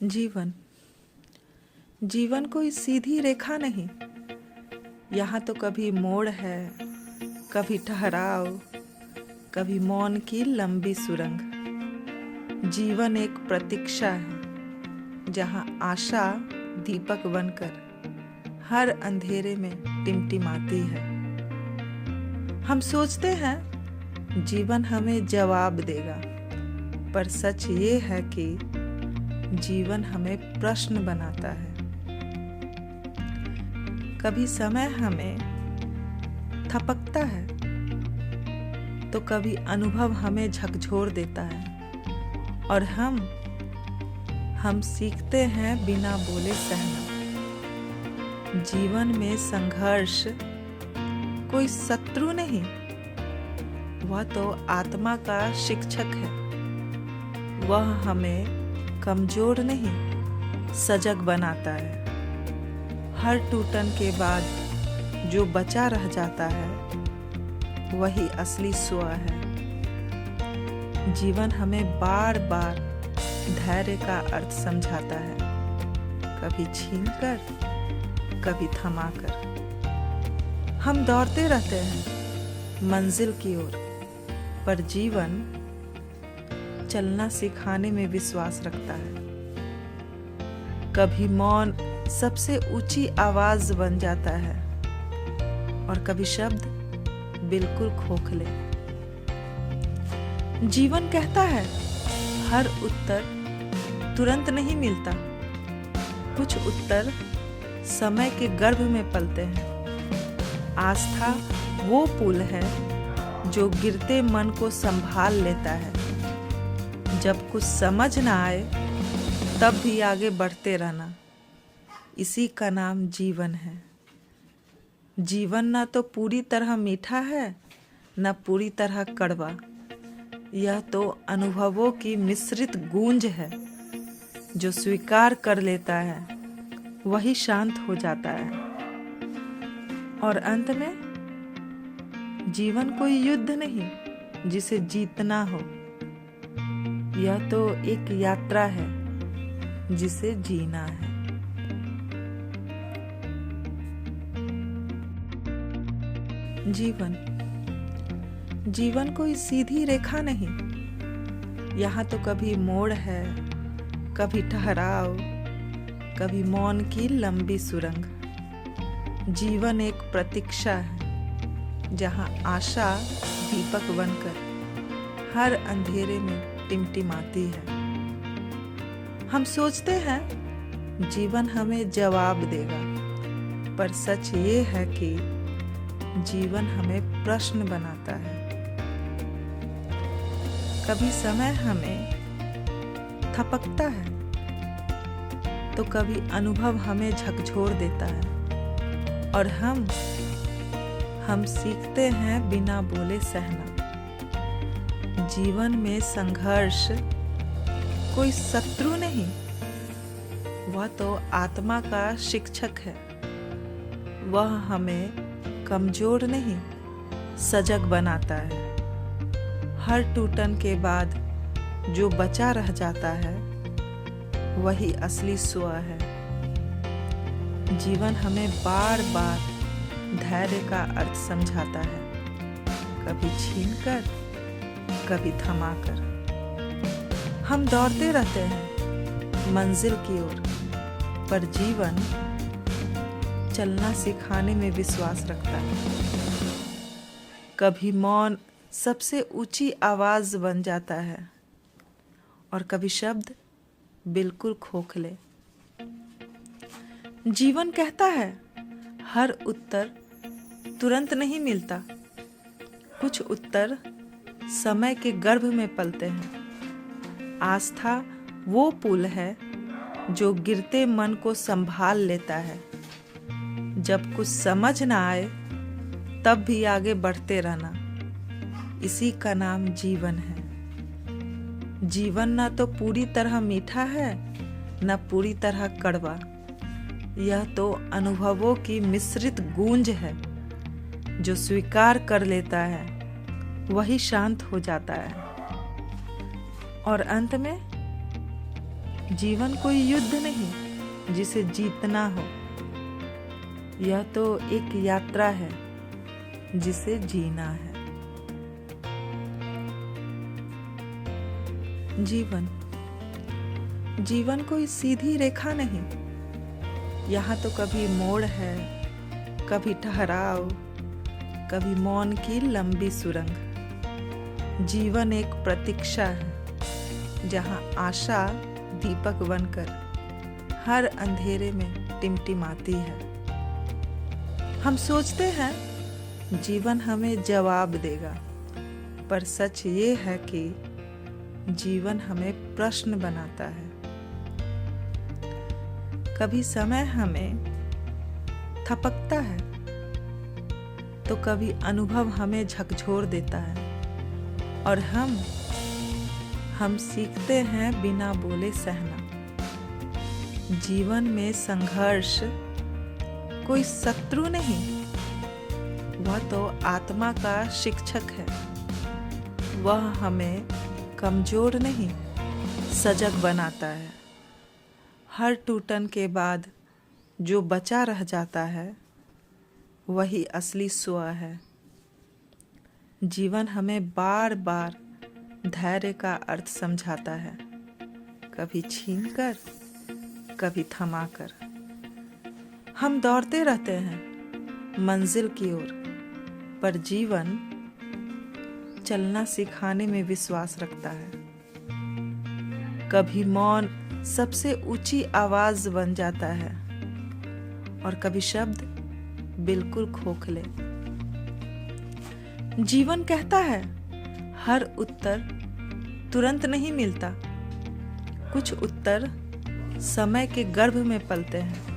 जीवन जीवन कोई सीधी रेखा नहीं। यहाँ तो कभी मोड़ है, कभी ठहराव, कभी मौन की लंबी सुरंग। जीवन एक प्रतीक्षा है जहाँ आशा दीपक बनकर हर अंधेरे में टिमटिमाती है। हम सोचते हैं जीवन हमें जवाब देगा, पर सच ये है कि जीवन हमें प्रश्न बनाता है। कभी समय हमें थपकता है तो कभी अनुभव हमें झकझोर देता है, और हम सीखते हैं बिना बोले सहना। जीवन में संघर्ष कोई शत्रु नहीं, वह तो आत्मा का शिक्षक है। वह हमें कमजोर नहीं, सजग बनाता है। हर टूटन के बाद जो बचा रह जाता है, वही असली स्व है। जीवन हमें बार बार धैर्य का अर्थ समझाता है, कभी छीनकर, कभी थमाकर। हम दौड़ते रहते हैं मंजिल की ओर, पर जीवन चलना सिखाने में विश्वास रखता है। कभी मौन सबसे ऊंची आवाज बन जाता है, और कभी शब्द बिल्कुल खोखले। जीवन कहता है हर उत्तर तुरंत नहीं मिलता। कुछ उत्तर समय के गर्भ में पलते हैं। आस्था वो पुल है जो गिरते मन को संभाल लेता है। जब कुछ समझ ना आए तब भी आगे बढ़ते रहना, इसी का नाम जीवन है। जीवन ना तो पूरी तरह मीठा है, न पूरी तरह कड़वा। यह तो अनुभवों की मिश्रित गूंज है। जो स्वीकार कर लेता है वही शांत हो जाता है। और अंत में जीवन कोई युद्ध नहीं जिसे जीतना हो। यह तो एक यात्रा है जिसे जीना है। जीवन कोई सीधी रेखा नहीं। यहाँ तो कभी मोड़ है, कभी ठहराव, कभी मौन की लंबी सुरंग। जीवन एक प्रतीक्षा है जहाँ आशा दीपक बनकर हर अंधेरे में टिमटिमाती है। हम सोचते हैं जीवन हमें जवाब देगा, पर सच ये है कि जीवन हमें प्रश्न बनाता है। कभी समय हमें थपकता है तो कभी अनुभव हमें झकझोर देता है, और हम सीखते हैं बिना बोले सहना। जीवन में संघर्ष कोई शत्रु नहीं, वह तो आत्मा का शिक्षक है। वह हमें कमजोर नहीं, सजग बनाता है। हर टूटन के बाद जो बचा रह जाता है, वही असली स्व है। जीवन हमें बार बार धैर्य का अर्थ समझाता है, कभी छीनकर, कभी थमाकर। हम दौड़ते रहते हैं मंजिल की ओर, पर जीवन चलना सिखाने में विश्वास रखता है। कभी मौन सबसे ऊंची आवाज बन जाता है, और कभी शब्द बिल्कुल खोखले। जीवन कहता है हर उत्तर तुरंत नहीं मिलता। कुछ उत्तर समय के गर्भ में पलते हैं। आस्था वो पुल है जो गिरते मन को संभाल लेता है। जब कुछ समझ ना आए तब भी आगे बढ़ते रहना, इसी का नाम जीवन है। जीवन ना तो पूरी तरह मीठा है, न पूरी तरह कड़वा। यह तो अनुभवों की मिश्रित गूंज है। जो स्वीकार कर लेता है वही शांत हो जाता है। और अंत में जीवन कोई युद्ध नहीं जिसे जीतना हो, यह तो एक यात्रा है जिसे जीना है। जीवन कोई सीधी रेखा नहीं, यहाँ तो कभी मोड़ है, कभी ठहराव, कभी मौन की लंबी सुरंग। जीवन एक प्रतीक्षा है जहाँ आशा दीपक बनकर हर अंधेरे में टिमटिमाती है। हम सोचते हैं जीवन हमें जवाब देगा, पर सच ये है कि जीवन हमें प्रश्न बनाता है। कभी समय हमें थपकता है तो कभी अनुभव हमें झकझोर देता है, और हम सीखते हैं बिना बोले सहना। जीवन में संघर्ष कोई शत्रु नहीं, वह तो आत्मा का शिक्षक है। वह हमें कमजोर नहीं, सजग बनाता है। हर टूटन के बाद जो बचा रह जाता है वही असली स्व है। जीवन हमें बार बार धैर्य का अर्थ समझाता है, कभी छीनकर, कभी थमाकर। हम दौड़ते रहते हैं मंजिल की ओर, पर जीवन चलना सिखाने में विश्वास रखता है। कभी मौन सबसे ऊंची आवाज बन जाता है, और कभी शब्द बिल्कुल खोखले। जीवन कहता है हर उत्तर तुरंत नहीं मिलता, कुछ उत्तर समय के गर्भ में पलते हैं।